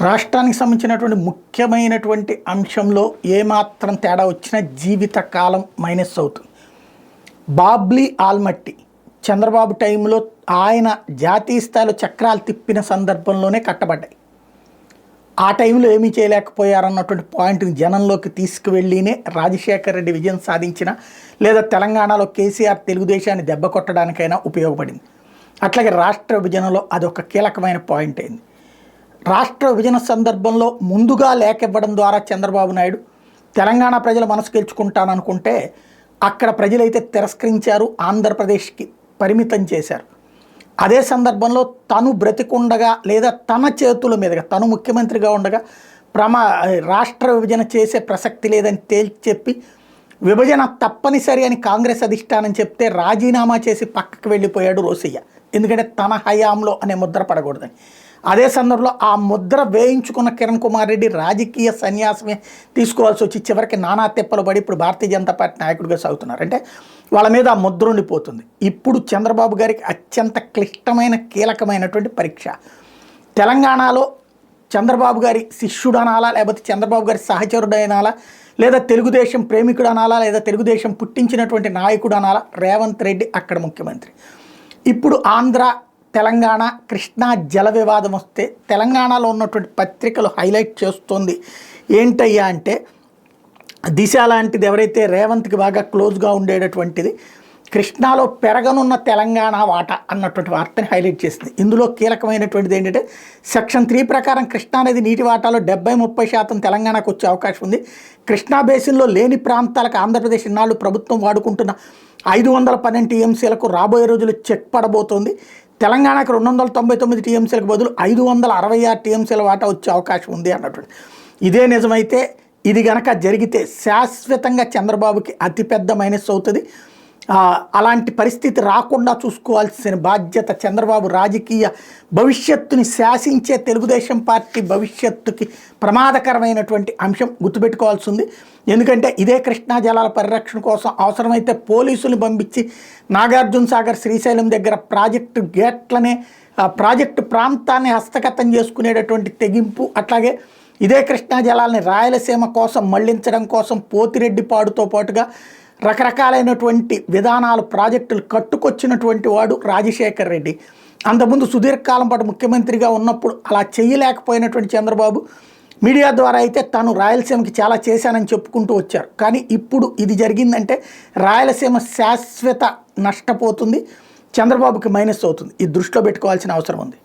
రాష్ట్రానికి సంబంధించినటువంటి ముఖ్యమైనటువంటి అంశంలో ఏమాత్రం తేడా వచ్చినా జీవితకాలం మైనస్ అవుతుంది. బాబ్లీ ఆల్మట్టి చంద్రబాబు టైంలో ఆయన జాతీయ స్థాయిలో చక్రాలు తిప్పిన సందర్భంలోనే కట్టబడ్డాయి. ఆ టైంలో ఏమీ చేయలేకపోయారన్నటువంటి పాయింట్ని జనంలోకి తీసుకువెళ్ళినే రాజశేఖర రెడ్డి విజయం సాధించిన, లేదా తెలంగాణలో కేసీఆర్ తెలుగుదేశాన్ని దెబ్బ కొట్టడానికైనా ఉపయోగపడింది. అట్లాగే రాష్ట్ర విభజనలో అదొక కీలకమైన పాయింట్ అయింది. రాష్ట్ర విభజన సందర్భంలో ముందుగా లేఖ ఇవ్వడం ద్వారా చంద్రబాబు నాయుడు తెలంగాణ ప్రజల మనసు గెలుచుకుంటాననుకుంటే అక్కడ ప్రజలైతే తిరస్కరించారు, ఆంధ్రప్రదేశ్కి పరిమితం చేశారు. అదే సందర్భంలో తను బ్రతికుండగా లేదా తన చేతుల మీదుగా తను ముఖ్యమంత్రిగా ఉండగా రాష్ట్ర విభజన చేసే ప్రసక్తి లేదని తేల్చి చెప్పి విభజన తప్పనిసరి అని కాంగ్రెస్ అధిష్టానం చెప్తే రాజీనామా చేసి పక్కకు వెళ్ళిపోయాడు రోసయ్య. ఎందుకంటే తన హయాంలో అనే ముద్ర పడకూడదని. అదే సందర్భంలో ఆ ముద్ర వేయించుకున్న కిరణ్ కుమార్ రెడ్డి రాజకీయ సన్యాసమే తీసుకోవాల్సి వచ్చి చివరికి నానా తెప్పలు పడి ఇప్పుడు భారతీయ జనతా పార్టీ నాయకుడిగా సాగుతున్నారు. అంటే వాళ్ళ మీద ఆ ముద్ర ఉండిపోతుంది. ఇప్పుడు చంద్రబాబు గారికి అత్యంత క్లిష్టమైన కీలకమైనటువంటి పరీక్ష. తెలంగాణలో చంద్రబాబు గారి శిష్యుడు అనాలా, లేకపోతే చంద్రబాబు గారి సహచరుడు అనాలా, లేదా తెలుగుదేశం ప్రేమికుడు అనాలా, లేదా తెలుగుదేశం పుట్టించినటువంటి నాయకుడు అనాలా, రేవంత్ రెడ్డి అక్కడ ముఖ్యమంత్రి. ఇప్పుడు ఆంధ్ర తెలంగాణ కృష్ణా జల వివాదం వస్తే తెలంగాణలో ఉన్నటువంటి పత్రికలు హైలైట్ చేస్తుంది ఏంటయ్యా అంటే, దిశ లాంటిది ఎవరైతే రేవంత్కి బాగా క్లోజ్గా ఉండేటటువంటిది కృష్ణాలో పెరగనున్న తెలంగాణ వాటా అన్నటువంటి వార్తని హైలైట్ చేసింది. ఇందులో కీలకమైనటువంటిది ఏంటంటే సెక్షన్ 3 ప్రకారం కృష్ణా నది నీటి వాటాలో 70-30% తెలంగాణకు వచ్చే అవకాశం ఉంది. కృష్ణా బేసిన్లో లేని ప్రాంతాలకు ఆంధ్రప్రదేశ్ ఇన్నాళ్ళు ప్రభుత్వం వాడుకుంటున్న 512 టీఎంసీలకు రాబోయే రోజులు చెక్ పడబోతోంది. తెలంగాణకు 299 టీఎంసీలకు బదులు 566 టీఎంసీల వాటా వచ్చే అవకాశం ఉంది అన్నటువంటి. ఇదే నిజమైతే ఇది గనక జరిగితే శాశ్వతంగా చంద్రబాబుకి అతిపెద్ద మైనస్ అవుతుంది. అలాంటి పరిస్థితి రాకుండా చూసుకోవాల్సిన బాధ్యత చంద్రబాబు రాజకీయ భవిష్యత్తుని శాసించే తెలుగుదేశం పార్టీ భవిష్యత్తుకి ప్రమాదకరమైనటువంటి అంశం గుర్తుపెట్టుకోవాల్సి ఉంది. ఎందుకంటే ఇదే కృష్ణా జలాల పరిరక్షణ కోసం అవసరమైతే పోలీసులు పంపించి నాగార్జున సాగర్ శ్రీశైలం దగ్గర ప్రాజెక్టు గేట్లనే ప్రాజెక్టు ప్రాంతాన్ని హస్తగతం చేసుకునేటటువంటి తెగింపు, అట్లాగే ఇదే కృష్ణా జలాలని రాయలసీమ కోసం మళ్లించడం కోసం పోతిరెడ్డిపాడుతో పాటుగా రకరకాలైనటువంటి విధానాలు ప్రాజెక్టులు కట్టుకొచ్చినటువంటి వాడు రాజశేఖర్ రెడ్డి. అంతకుముందు సుదీర్ఘకాలం పాటు ముఖ్యమంత్రిగా ఉన్నప్పుడు అలా చేయలేకపోయినటువంటి చంద్రబాబు మీడియా ద్వారా అయితే తాను రాయలసీమకి చాలా చేశానని చెప్పుకుంటూ వచ్చారు. కానీ ఇప్పుడు ఇది జరిగిందంటే రాయలసీమ శాశ్వత నష్టపోతుంది, చంద్రబాబుకి మైనస్ అవుతుంది. ఇది దృష్టిలో పెట్టుకోవాల్సిన అవసరం ఉంది.